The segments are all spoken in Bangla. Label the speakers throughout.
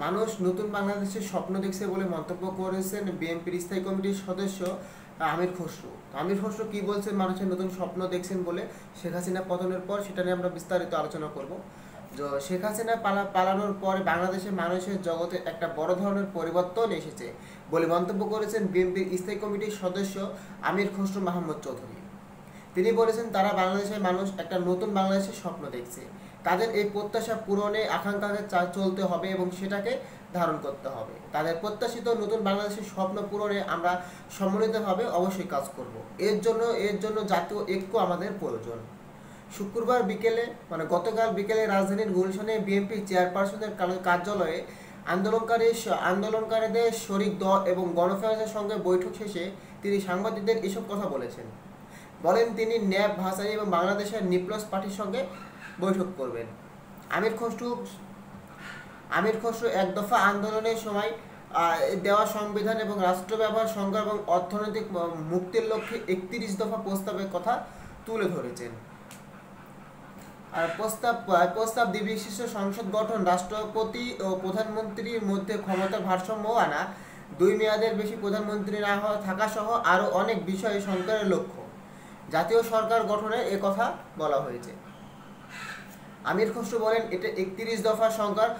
Speaker 1: মানুষ নতুন বাংলাদেশের স্বপ্ন দেখছে বলে মন্তব্য করেছেন বিএনপির স্থায়ী কমিটির সদস্য আমির খসরু। আমির খসরু কি বলছেন মানুষের নতুন স্বপ্ন দেখছেন বলে শেখ হাসিনা পতনের পর, সেটা নিয়ে আমরা বিস্তারিত আলোচনা করব। শেখ হাসিনা পালানোর পরে বাংলাদেশের মানুষের জগতে একটা বড় ধরনের পরিবর্তন এসেছে বলে মন্তব্য করেছেন বিএনপির স্থায়ী কমিটির সদস্য আমির খসরু মাহমুদ চৌধুরী। তিনি বলেছেন তারা বাংলাদেশের মানুষ একটা নতুন বাংলাদেশের স্বপ্ন দেখছে। তাদের এই প্রত্যাশা পূরণে আকাঙ্ক্ষাকে চলতে হবে এবং সেটাকে ধারণ করতে হবে। তাদের প্রত্যাশিত নতুন বাংলাদেশের স্বপ্ন পূরণে আমরা সম্মিলিতভাবে অবশ্যই কাজ করব। এর জন্য জাতীয় ঐক্য আমাদের প্রয়োজন। শুক্রবার বিকেলে গতকাল বিকেলে রাজধানীর গুলশানে বিএনপি চেয়ারপারসনের কার্যালয়ে আন্দোলনকারীদের শরিক দল এবং গণফেডারেশনের সঙ্গে বৈঠক শেষে তিনি সাংবাদিকদের এসব কথা বলেন তিনি ন্যাপ ভাসানী এবং বাংলাদেশের নিপ্লস পার্টির সঙ্গে বৈঠক করবেন। আমির খসরু এক দফা আন্দোলনের সময় দেওয়া সংবিধান এবং রাষ্ট্র ব্যবহার সংজ্ঞা এবং অর্থনৈতিক মুক্তির লক্ষ্যে 31 দফা প্রস্তাবের কথা তুলে ধরেছেন। আর প্রস্তাব দ্বিবিশিষ্ট সংসদ গঠন, রাষ্ট্রপতি ও প্রধানমন্ত্রীর মধ্যে ক্ষমতার ভারসাম্য আনা, 2 মেয়াদের বেশি প্রধানমন্ত্রী না থাকা সহ আরও অনেক বিষয়ে সরকারের লক্ষ্য। জাতীয় সরকার গঠনের কথা বলা হয়েছে। আমির খসরু বলেন এটা 31 দফা সংখ্যার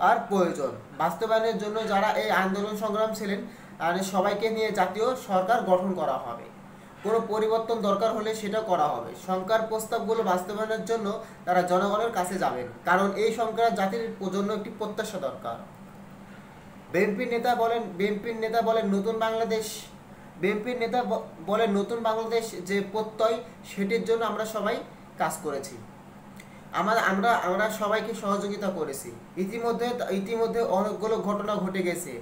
Speaker 1: আর প্রয়োজন বাস্তবায়নের জন্য যারা এই আন্দোলন সংগ্রাম ছিলেন আর সবাইকে নিয়ে জাতীয় সরকার গঠন করা হবে। কোনো পরিবর্তন দরকার হলে সেটা করা হবে। সংস্কার প্রস্তাবগুলো বাস্তবায়নের জন্য তারা জনগণের কাছে যাবেন, কারণ এই সংস্কার জাতির জন্য একটি প্রত্যাশা দরকার। বিএনপির নেতা বলেন নতুন বাংলাদেশ যে প্রত্যয়, সেটির জন্য আমরা সবাই কাজ করেছি। আমরা সবাইকে সহযোগিতা করেছি। ইতিমধ্যে অনেকগুলো ঘটনা ঘটে গেছে।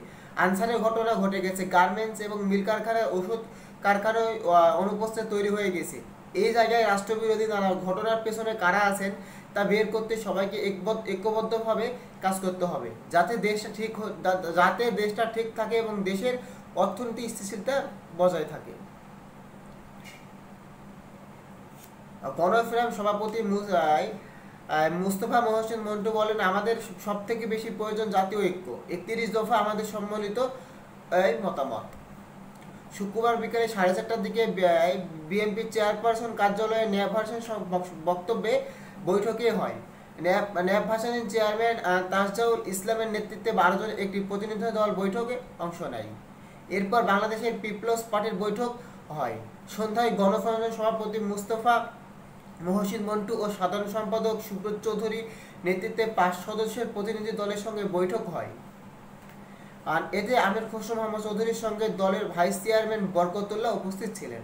Speaker 1: আনসারের ঘটনা ঘটে গেছে। গার্মেন্টস এবং মিল কারখানায়, ওষুধ কারখানায় অনুপস্থিত তৈরি হয়ে গেছে। এই জায়গায় রাষ্ট্রবিরোধী নানা ঘটনার পেছনে কারা আছেন তা বের করতে সবাইকে ঐক্যবদ্ধভাবে কাজ করতে হবে, যাতে দেশটা ঠিক থাকে এবং দেশের অর্থনীতি স্থিতিশীলতা বজায় থাকে। গণফোরাম সভাপতি মুস্তফা মহসিন মন্টু বলেন আমাদের সব থেকে বেশি প্রয়োজন জাতীয় ঐক্য। 31 দফা আমাদের সম্মিলিত মতামত। শুক্রবার বিকেলে 4:30টার দিকে বিএনপি চেয়ারপারসন কার্যালয়ে ন্যাপ ভাসানীর বক্তব্যে বৈঠকে হয়। ন্যাপ ভাসানীর চেয়ারম্যান তাসজাউল ইসলামের নেতৃত্বে 12 জন একটি প্রতিনিধি দল বৈঠকে অংশ নেয়। এরপর বাংলাদেশের পিপলস পার্টির বৈঠক হয়। সন্ধ্যায় গণফোরামের সভাপতি মুস্তফা মহসিন মন্টু ও সাধারণ সম্পাদক সুব্রত চৌধুরী নেতৃত্বে 5 সদস্যের প্রতিনিধি দলের সঙ্গে বৈঠক হয়। আর এতে আমির খসরু মাহমুদ চৌধুরীর সঙ্গে দলের ভাইস চেয়ারম্যান বরকতুল্লাহ উপস্থিত ছিলেন।